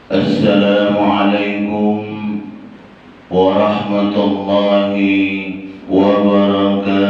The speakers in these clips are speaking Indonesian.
Assalamualaikum warahmatullahi wabarakatuh.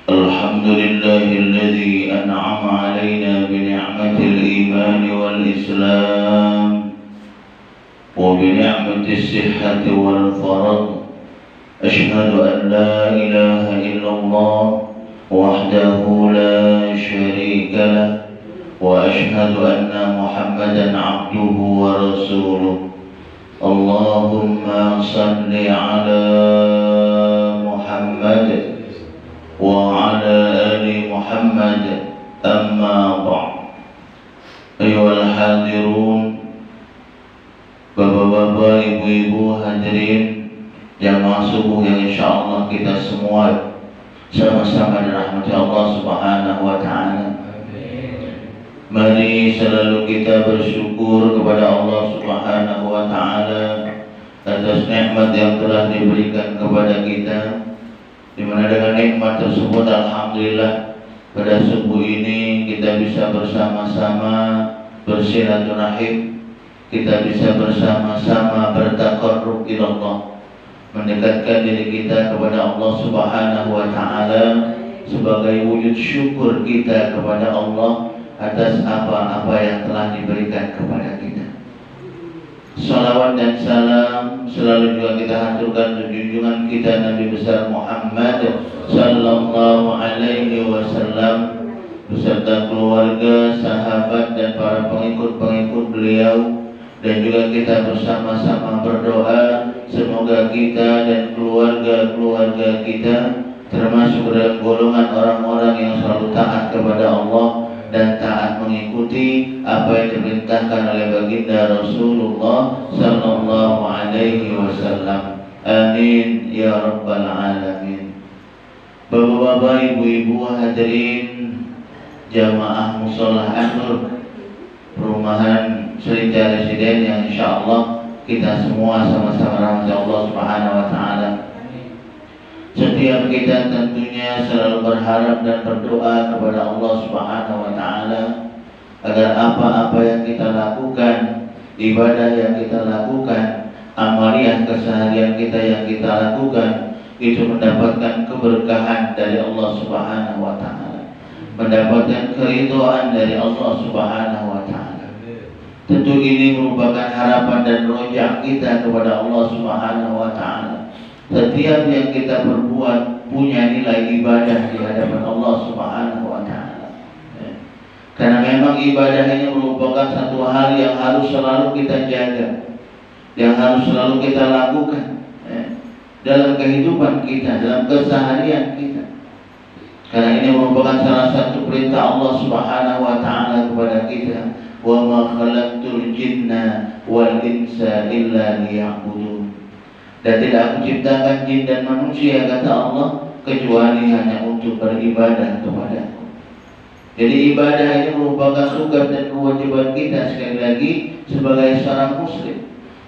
Alhamdulillahilladzi an'ama alaina bi ni'matil iman wal islam wa bi ni'matis sihhati wal farad. Asyhadu an la ilaha illallah وحده لا شريك له وأشهد أن محمدا عبده ورسوله اللهم صل على محمد وعلى آل محمد أما بعد أيها الحاضرون bapak-bapak, ibu-ibu, hadirin jamaah subuh yang insyaallah kita semua sama-sama dirahmati Allah Subhanahu wa taala. Mari selalu kita bersyukur kepada Allah Subhanahu wa taala atas nikmat yang telah diberikan kepada kita, di mana dengan nikmat tersebut alhamdulillah pada subuh ini kita bisa bersama-sama bersilaturahim, kita bisa bersama-sama bertaqarrub ila Allah, mendekatkan diri kita kepada Allah Subhanahu wa taala sebagai wujud syukur kita kepada Allah atas apa-apa yang telah diberikan kepada kita. Salawat dan salam selalu juga kita haturkan untuk junjungan kita Nabi besar Muhammad sallallahu alaihi wasallam beserta keluarga, sahabat dan para pengikut-pengikut beliau. Dan juga kita bersama-sama berdoa semoga kita dan keluarga-keluarga kita termasuk dalam golongan orang-orang yang selalu taat kepada Allah dan taat mengikuti apa yang diperintahkan oleh baginda Rasulullah sallallahu alaihi wasallam. Amin ya rabbal alamin. Bapak-bapak, ibu-ibu, hadirin jamaah musholah An-Nur perumahan Serita Residen yang insya Allah kita semua sama-sama rahmat Allah Subhanahu wa taala. Setiap kita tentunya selalu berharap dan berdoa kepada Allah Subhanahu wa taala agar apa-apa yang kita lakukan, ibadah yang kita lakukan, amaliyah keseharian kita yang kita lakukan itu mendapatkan keberkahan dari Allah Subhanahu wa taala, mendapatkan keridhaan dari Allah Subhanahu wa taala. Tentu ini merupakan harapan dan rojak kita kepada Allah Subhanahu wa taala. Setiap yang kita perbuat punya nilai ibadah di hadapan Allah Subhanahu wa taala. Karena memang ibadah ini merupakan satu hal yang harus selalu kita jaga, yang harus selalu kita lakukan dalam kehidupan kita, dalam keseharian kita. Karena ini merupakan salah satu perintah Allah Subhanahu wa taala kepada kita. Wa ma khalaqtul jinna wal insa illa liya'budun. Dan tidak aku ciptakan jin dan manusia, kata Allah, kecuali hanya untuk beribadah kepadaku. Jadi ibadah ini merupakan tugas dan kewajiban kita sekali lagi sebagai seorang muslim,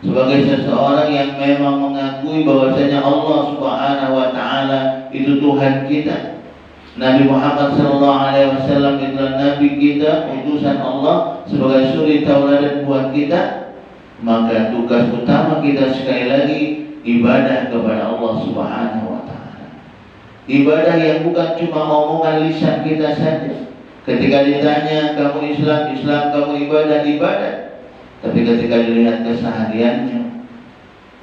sebagai seseorang yang memang mengakui bahwasanya Allah Subhanahu wa taala itu Tuhan kita. Nabi Muhammad SAW adalah Nabi kita, utusan Allah sebagai suri tauladan buat kita. Maka tugas utama kita sekali lagi ibadah kepada Allah Subhanahu wa taala. Ibadah yang bukan cuma omongan lisan kita saja. Ketika ditanya kamu Islam, Islam, kamu ibadah, ibadah. Tapi ketika dilihat kesehariannya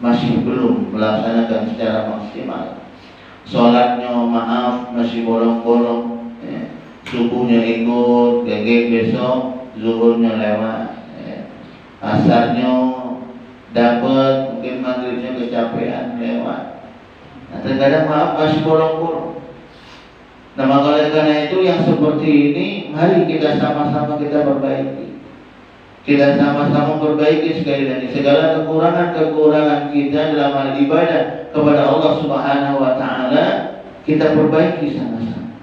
masih belum melaksanakan secara maksimal. Sholatnya maaf masih bolong-bolong, subuhnya ikut, gegek besok, zuhurnya lewat, asarnya dapat, mungkin maghribnya kecapean lewat. Nah, terkadang maaf masih bolong-bolong. Nah, maka karena itu yang seperti ini mari kita sama-sama kita perbaiki. Kita sama-sama perbaiki sekali lagi segala kekurangan-kekurangan kita dalam hal ibadah kepada Allah Subhanahu wa taala, kita perbaiki sama-sama.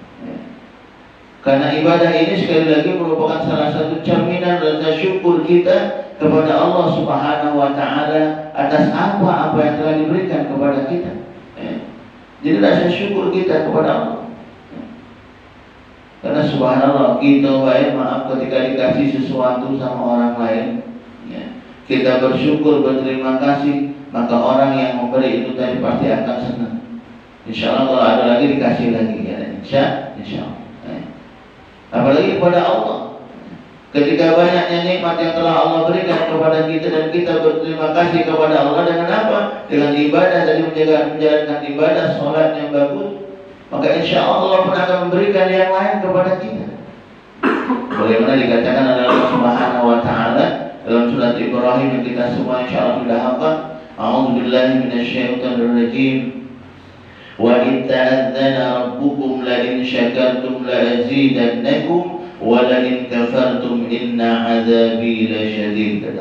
Karena ibadah ini sekali lagi merupakan salah satu cerminan rasa syukur kita kepada Allah Subhanahu wa Ta'ala atas apa yang telah diberikan kepada kita. Jadi rasa syukur kita kepada Allah. Karena subhanallah, kita maaf ketika dikasih sesuatu sama orang lain, kita bersyukur, berterima kasih, maka orang yang memberi itu tadi pasti akan senang. Insya Allah kalau ada lagi dikasih lagi, ya. Insya Allah. Apalagi kepada Allah. Ketika banyaknya nikmat yang telah Allah berikan kepada kita dan kita berterima kasih kepada Allah dengan apa? Dengan ibadah, tadi menjalankan ibadah, sholat yang bagus, maka insya Allah pun akan memberikan yang lain kepada kita. Bagaimana dikatakan oleh Allah Subhanahu wa Ta'ala dalam surat Ibrahim yang kita semua insya Allah sudah hafal. A'udzubillahi minasyaitonir rajim. Wa in ta'adzana rabbukum la in syakartum la azidannakum wa la in kafartum inna 'adzabi lasyadid.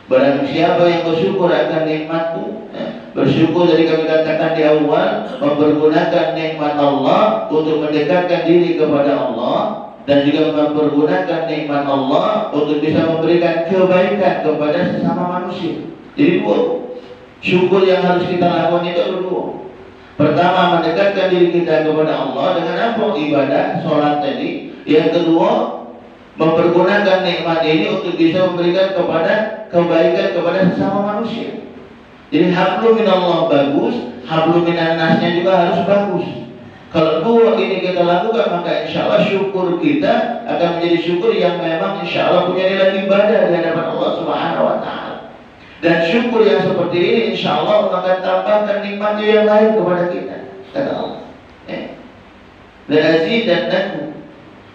Barang siapa yang bersyukur akan nikmatku, bersyukur dari kami katakan di awal, mempergunakan nikmat Allah untuk mendekatkan diri kepada Allah, dan juga mempergunakan nikmat Allah untuk bisa memberikan kebaikan kepada sesama manusia. Jadi dua syukur yang harus kita lakukan itu ada dua. Pertama, mendekatkan diri kita kepada Allah dengan apa? Ibadah, sholat tadi. Yang kedua, mempergunakan nikmat ini untuk bisa memberikan kepada kebaikan kepada sesama manusia. Jadi hablum minallah bagus, hablum minan nasnya juga harus bagus. Kalau dua ini kita lakukan, maka insya Allah syukur kita akan menjadi syukur yang memang insya Allah punya nilai ibadah di hadapan Allah Subhanahu wa Ta'ala. Dan syukur yang seperti ini insya Allah akan tambahkan nikmatnya yang lain kepada kita, kata Allah. Dan azidannakum.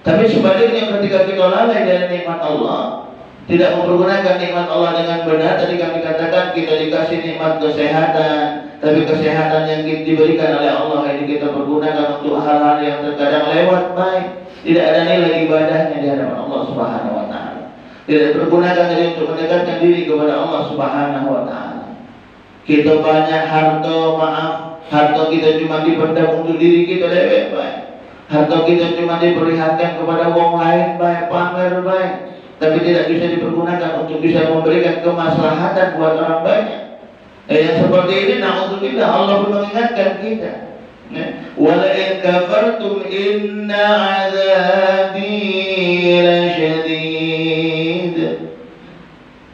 Tapi sebaliknya ketika kita lalai dari nikmat Allah, tidak mempergunakan nikmat Allah dengan benar, tadi kami katakan kita dikasih nikmat kesehatan, tapi kesehatan yang diberikan oleh Allah ini kita pergunakan untuk hal-hal yang terkadang lewat baik, tidak ada nilai ibadahnya di hadapan Allah Subhanahu wa Ta'ala. Tidak pergunakan diri untuk mendekatkan diri kepada Allah Subhanahu wa Ta'ala. Kita banyak harta, maaf, harta kita cuma dipendam untuk diri kita lebih baik. Harta kita cuma diperlihatkan kepada orang lain baik, pamer baik, tapi tidak bisa dipergunakan untuk bisa memberikan kemaslahatan buat orang banyak. Yang seperti ini, na'udzubillah, Allah pun mengingatkan kita. Wala in kafartum inna 'adzabi lasyadid.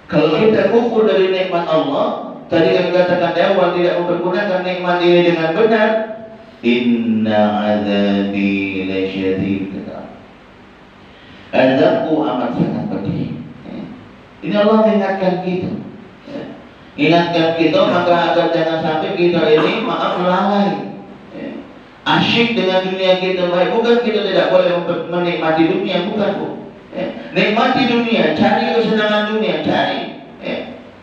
Kalau kita kufur dari nikmat Allah, tadi kami katakan di awal, tidak mempergunakan nikmat ini dengan benar, inna 'adzabi lasyadid. Azabku amat sangat pedih. Ini Allah mengingatkan kita. Ingatkan kita maka agar jangan sampai kita ini maaf lalai. Asyik dengan dunia kita baik. Bukan kita tidak boleh menikmati dunia, bukan Bu. Nikmati dunia, cari kesenangan dunia, cari.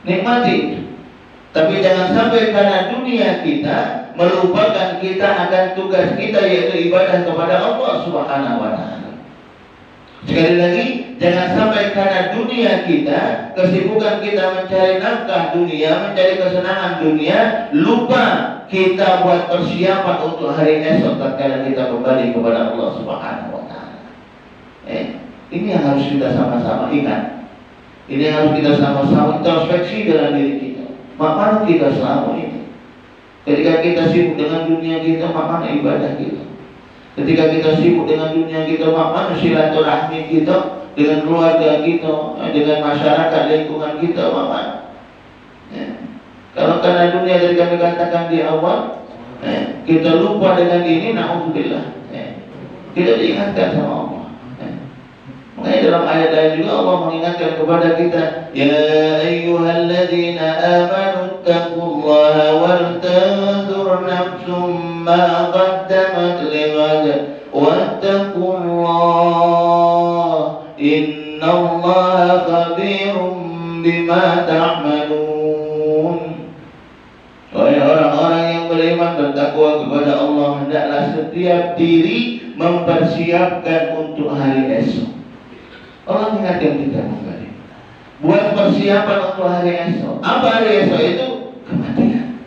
Nikmati. Tapi jangan sampai karena dunia kita melupakan kita akan tugas kita, yaitu ibadah kepada Allah Subhanahu wa Ta'ala. Sekali lagi, jangan sampai karena dunia kita, kesibukan kita mencari nafkah dunia, mencari kesenangan dunia, lupa kita buat persiapan untuk hari esok tatkala kita kembali kepada Allah Subhanahu wa Ta'ala. Ini yang harus kita sama-sama ingat. Ini yang harus kita sama-sama introspeksi dalam diri kita. Mana kita selama ini? Ketika kita sibuk dengan dunia kita, mana ibadah kita? Ketika kita sibuk dengan dunia kita, mana silaturahmi kita dengan keluarga kita, dengan masyarakat lingkungan kita, mana? Kalau karena dunia dari kami katakan di awal, kita lupa dengan ini, na'udzubillah. Kita diingatkan sama Allah. Makanya dalam ayat lain juga Allah mengingatkan kepada kita, ya ayyuhalladzina amanu taqullaha wal tanzur nafsum ma qaddamat lighad wattaqullah innallaha khabirum bima ta'malun. Wahai orang-orang yang beriman, bertakwa kepada Allah, hendaklah setiap diri mempersiapkan untuk hari esok. Allah mengingatkan kita kembali, buat persiapan untuk hari esok. Apa hari esok itu? Kematian.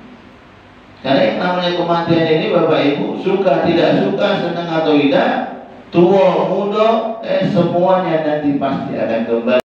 Karena yang namanya kematian ini, Bapak Ibu, suka tidak suka, senang atau tidak, tua muda semuanya nanti pasti akan kembali